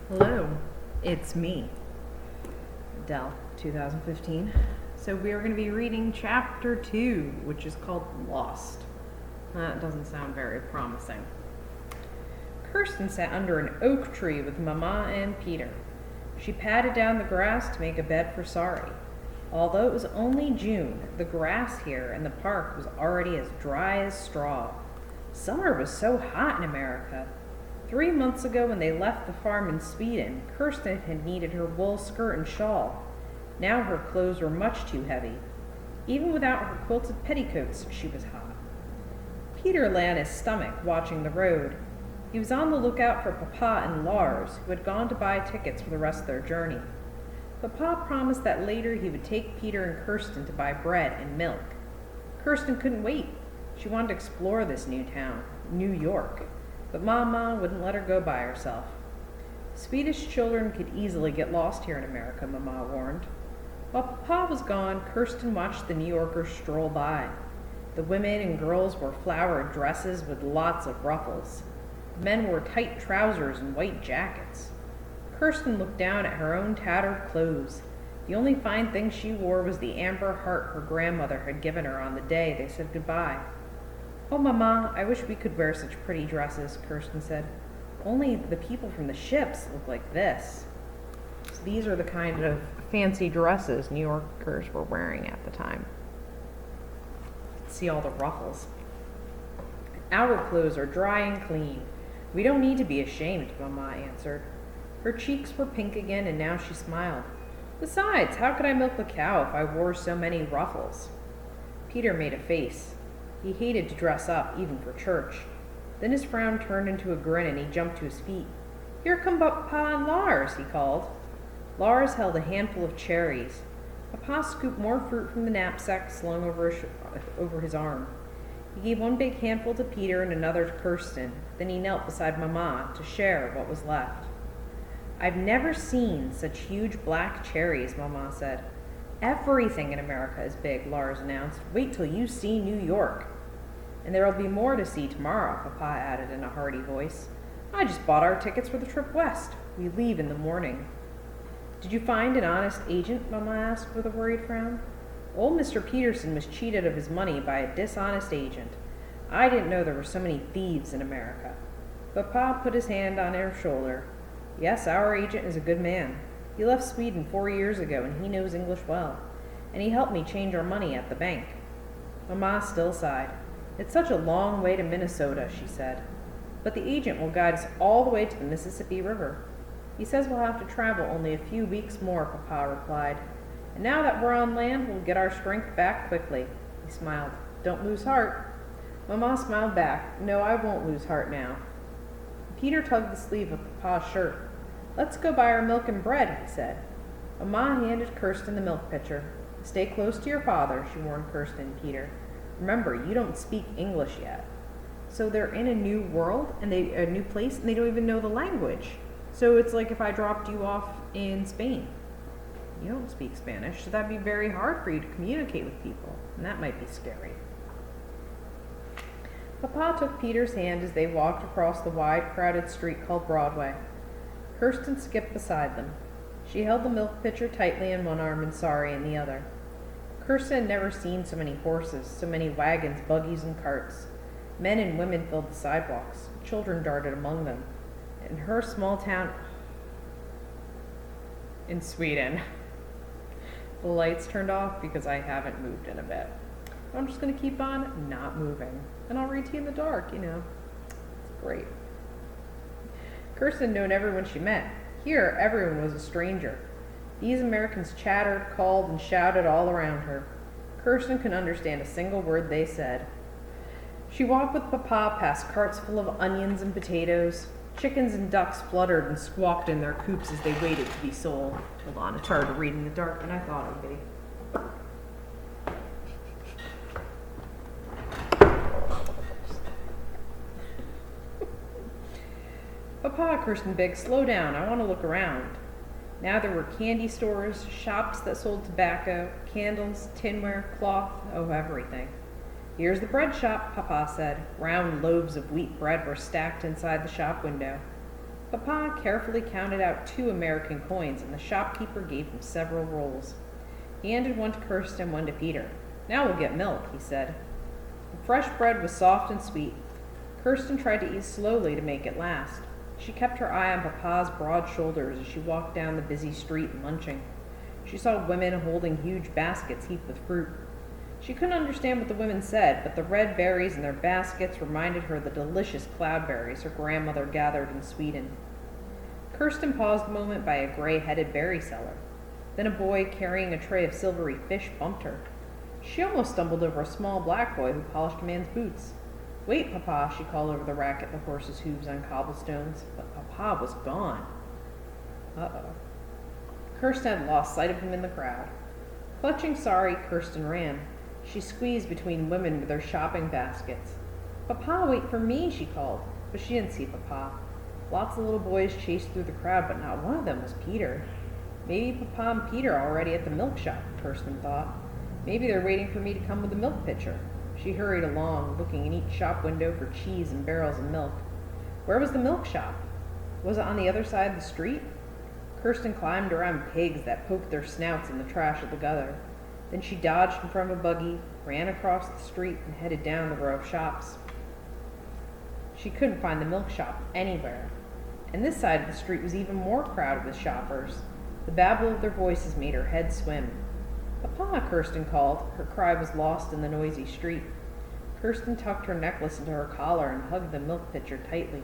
Hello, it's me, Dell, 2015. So we are going to be reading chapter 2, which is called Lost. That doesn't sound very promising. Kirsten sat under an oak tree with Mama and Peter. She patted down the grass to make a bed for Sorry. Although it was only June, the grass here in the park was already as dry as straw. Summer was so hot in America. 3 months ago, when they left the farm in Sweden, Kirsten had needed her wool skirt and shawl. Now her clothes were much too heavy. Even without her quilted petticoats, she was hot. Peter lay on his stomach, watching the road. He was on the lookout for Papa and Lars, who had gone to buy tickets for the rest of their journey. Papa promised that later he would take Peter and Kirsten to buy bread and milk. Kirsten couldn't wait. She wanted to explore this new town, New York. But Mama wouldn't let her go by herself. Swedish children could easily get lost here in America, Mama warned. While Papa was gone, Kirsten watched the New Yorkers stroll by. The women and girls wore flowered dresses with lots of ruffles. The men wore tight trousers and white jackets. Kirsten looked down at her own tattered clothes. The only fine thing she wore was the amber heart her grandmother had given her on the day they said goodbye. "Oh, Mama, I wish we could wear such pretty dresses," Kirsten said. "Only the people from the ships look like this." So these are the kind of fancy dresses New Yorkers were wearing at the time. See all the ruffles. "Our clothes are dry and clean. We don't need to be ashamed," Mama answered. Her cheeks were pink again, and now she smiled. "Besides, how could I milk the cow if I wore so many ruffles?" Peter made a face. He hated to dress up, even for church. Then his frown turned into a grin and he jumped to his feet. "Here come Papa and Lars," he called. Lars held a handful of cherries. Papa scooped more fruit from the knapsack slung over his arm. He gave one big handful to Peter and another to Kirsten. Then he knelt beside Mama to share what was left. "I've never seen such huge black cherries," Mama said. "Everything in America is big," Lars announced. "Wait till you see New York." "And there'll be more to see tomorrow," Papa added in a hearty voice. "I just bought our tickets for the trip west. We leave in the morning." "Did you find an honest agent?" Mama asked with a worried frown. "Old Mr. Peterson was cheated of his money by a dishonest agent. I didn't know there were so many thieves in America." Papa put his hand on her shoulder. "Yes, our agent is a good man. He left Sweden 4 years ago, and he knows English well. And he helped me change our money at the bank." Mama still sighed. "It's such a long way to Minnesota," she said. "But the agent will guide us all the way to the Mississippi River. He says we'll have to travel only a few weeks more," Papa replied. "And now that we're on land, we'll get our strength back quickly." He smiled. "Don't lose heart." Mama smiled back. "No, I won't lose heart now." Peter tugged the sleeve of Papa's shirt. "Let's go buy our milk and bread," he said. Mama handed Kirsten the milk pitcher. "Stay close to your father," she warned Kirsten and Peter. "Remember, you don't speak English yet." So they're in a new world, and a new place, and they don't even know the language. So it's like if I dropped you off in Spain. You don't speak Spanish, so that'd be very hard for you to communicate with people, and that might be scary. Papa took Peter's hand as they walked across the wide, crowded street called Broadway. Kirsten skipped beside them. She held the milk pitcher tightly in one arm and Sorry in the other. Kirsten had never seen so many horses, so many wagons, buggies, and carts. Men and women filled the sidewalks. Children darted among them. In her small town in Sweden, the lights turned off because I haven't moved in a bit. I'm just going to keep on not moving. And I'll read to you in the dark, you know. It's great. Kirsten had known everyone she met. Here, everyone was a stranger. These Americans chattered, called, and shouted all around her. Kirsten couldn't understand a single word they said. She walked with Papa past carts full of onions and potatoes. Chickens and ducks fluttered and squawked in their coops as they waited to be sold. Hold on, it's harder to read in the dark than I thought it would be. "Papa," Kirsten begged, "slow down. I want to look around." Now there were candy stores, shops that sold tobacco, candles, tinware, cloth, oh, everything. "Here's the bread shop," Papa said. Round loaves of wheat bread were stacked inside the shop window. Papa carefully counted out 2 American coins, and the shopkeeper gave him several rolls. He handed one to Kirsten, one to Peter. "Now we'll get milk," he said. The fresh bread was soft and sweet. Kirsten tried to eat slowly to make it last. She kept her eye on Papa's broad shoulders as she walked down the busy street munching. She saw women holding huge baskets heaped with fruit. She couldn't understand what the women said, but the red berries in their baskets reminded her of the delicious cloudberries her grandmother gathered in Sweden. Kirsten paused a moment by a gray-headed berry seller. Then a boy carrying a tray of silvery fish bumped her. She almost stumbled over a small black boy who polished a man's boots. "Wait, Papa," she called over the racket the horse's hooves on cobblestones, but Papa was gone. Uh-oh. Kirsten had lost sight of him in the crowd. Clutching sorry, Kirsten ran. She squeezed between women with their shopping baskets. "Papa, wait for me," she called, but she didn't see Papa. Lots of little boys chased through the crowd, but not one of them was Peter. Maybe Papa and Peter are already at the milk shop, Kirsten thought. Maybe they're waiting for me to come with the milk pitcher. She hurried along, looking in each shop window for cheese and barrels of milk. Where was the milk shop? Was it on the other side of the street? Kirsten climbed around pigs that poked their snouts in the trash of the gutter. Then she dodged in front of a buggy, ran across the street, and headed down the row of shops. She couldn't find the milk shop anywhere, and this side of the street was even more crowded with shoppers. The babble of their voices made her head swim. "Papa," Kirsten called. Her cry was lost in the noisy street. Kirsten tucked her necklace into her collar and hugged the milk pitcher tightly.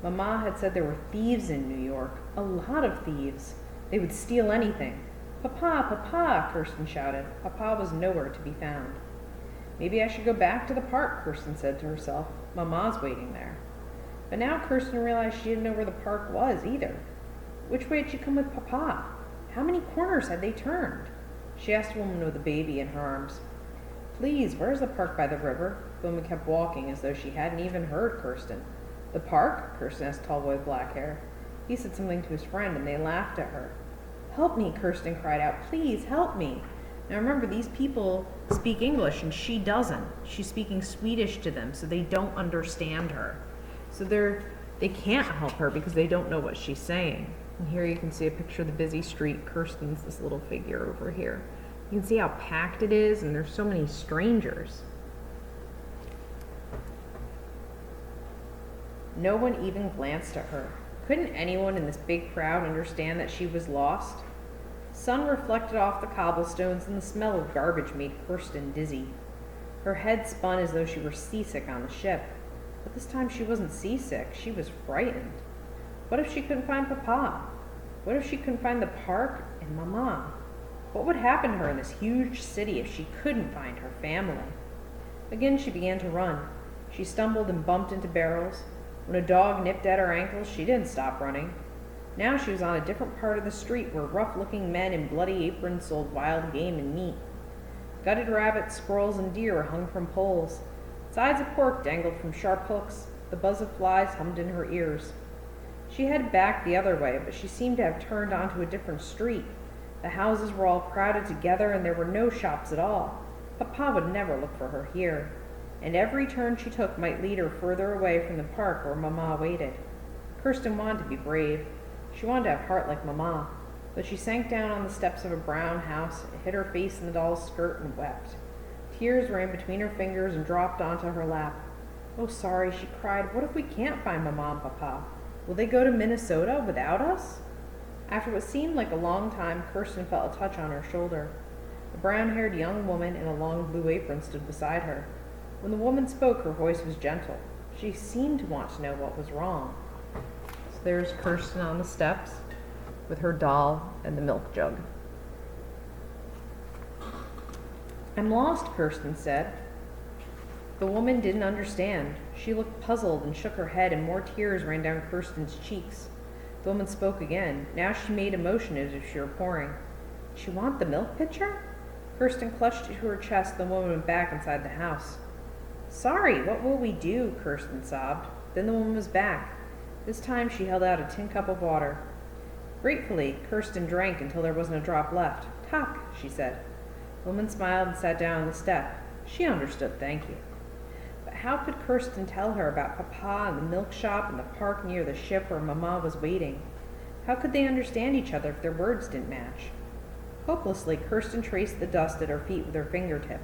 Mama had said there were thieves in New York, a lot of thieves. They would steal anything. "Papa, Papa," Kirsten shouted. Papa was nowhere to be found. "Maybe I should go back to the park," Kirsten said to herself. "Mama's waiting there." But now Kirsten realized she didn't know where the park was either. Which way had she come with Papa? How many corners had they turned? She asked a woman with a baby in her arms. "Please, where's the park by the river?" The woman kept walking as though she hadn't even heard Kirsten. "The park?" Kirsten asked a tall boy with black hair. He said something to his friend, and they laughed at her. "Help me," Kirsten cried out. "Please, help me." Now remember, these people speak English, and she doesn't. She's speaking Swedish to them, so they don't understand her. So they can't help her because they don't know what she's saying. And here you can see a picture of the busy street. Kirsten's this little figure over here. You can see how packed it is, and there's so many strangers. No one even glanced at her. Couldn't anyone in this big crowd understand that she was lost? Sun reflected off the cobblestones, and the smell of garbage made Kirsten dizzy. Her head spun as though she were seasick on the ship. But this time she wasn't seasick, she was frightened. What if she couldn't find Papa? What if she couldn't find the park and Mama? What would happen to her in this huge city if she couldn't find her family? Again she began to run. She stumbled and bumped into barrels. When a dog nipped at her ankles, she didn't stop running. Now she was on a different part of the street where rough-looking men in bloody aprons sold wild game and meat. Gutted rabbits, squirrels, and deer hung from poles. Sides of pork dangled from sharp hooks. The buzz of flies hummed in her ears. She headed back the other way, but she seemed to have turned onto a different street. The houses were all crowded together, and there were no shops at all. Papa would never look for her here, and every turn she took might lead her further away from the park where Mama waited. Kirsten wanted to be brave. She wanted to have heart like Mama, but she sank down on the steps of a brown house, hid her face in the doll's skirt, and wept. Tears ran between her fingers and dropped onto her lap. "Oh, sorry," she cried. "What if we can't find Mama and Papa? Will they go to Minnesota without us?" After what seemed like a long time, Kirsten felt a touch on her shoulder. A brown-haired young woman in a long blue apron stood beside her. When the woman spoke, her voice was gentle. She seemed to want to know what was wrong. So there's Kirsten on the steps with her doll and the milk jug. "I'm lost," Kirsten said. The woman didn't understand. She looked puzzled and shook her head, and more tears ran down Kirsten's cheeks. The woman spoke again. Now she made a motion as if she were pouring. "Did she want the milk pitcher?" Kirsten clutched it to her chest. The woman went back inside the house. "Sorry, what will we do?" Kirsten sobbed. Then the woman was back. This time she held out a tin cup of water. Gratefully, Kirsten drank until there wasn't a drop left. "Tak," she said. The woman smiled and sat down on the step. She understood thank you. But how could Kirsten tell her about Papa and the milk shop and the park near the ship where Mama was waiting? How could they understand each other if their words didn't match? Hopelessly, Kirsten traced the dust at her feet with her fingertip.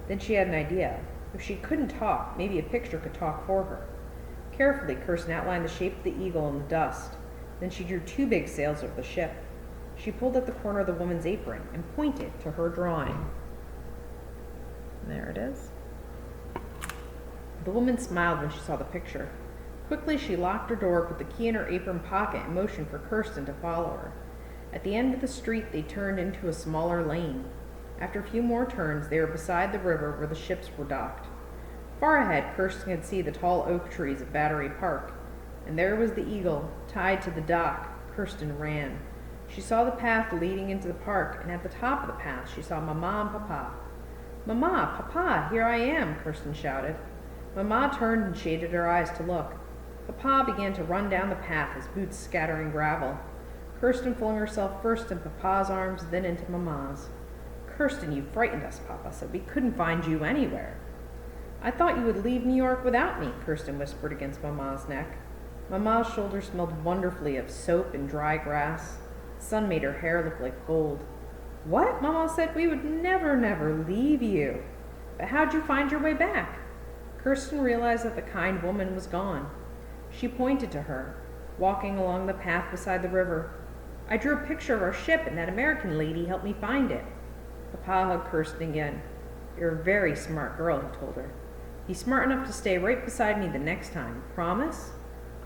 Then she had an idea. If she couldn't talk, maybe a picture could talk for her. Carefully, Kirsten outlined the shape of the eagle in the dust. Then she drew 2 big sails over the ship. She pulled at the corner of the woman's apron and pointed to her drawing. There it is. The woman smiled when she saw the picture. Quickly, she locked her door, put the key in her apron pocket, and motioned for Kirsten to follow her. At the end of the street, they turned into a smaller lane. After a few more turns, they were beside the river where the ships were docked. Far ahead, Kirsten could see the tall oak trees of Battery Park, and there was the eagle, tied to the dock. Kirsten ran. She saw the path leading into the park, and at the top of the path, she saw Mama and Papa. "Mama, Papa, here I am," Kirsten shouted. Mama turned and shaded her eyes to look. Papa began to run down the path, his boots scattering gravel. Kirsten flung herself first in Papa's arms, then into Mama's. "Kirsten, you frightened us," Papa said. "We couldn't find you anywhere." "I thought you would leave New York without me," Kirsten whispered against Mama's neck. Mama's shoulders smelled wonderfully of soap and dry grass. The sun made her hair look like gold. "What?" Mama said. "We would never, never leave you." "But how'd you find your way back?" Kirsten realized that the kind woman was gone. She pointed to her, walking along the path beside the river. "I drew a picture of our ship, and that American lady helped me find it." Papa hugged Kirsten again. "You're a very smart girl," he told her. "Be smart enough to stay right beside me the next time. Promise?"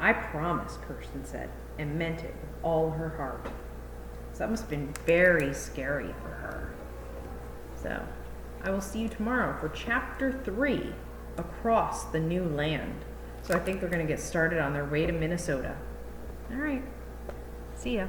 "I promise," Kirsten said, and meant it with all her heart. So that must have been very scary for her. So, I will see you tomorrow for Chapter 3, Across the New Land. So I think they're going to get started on their way to Minnesota. All right. See ya.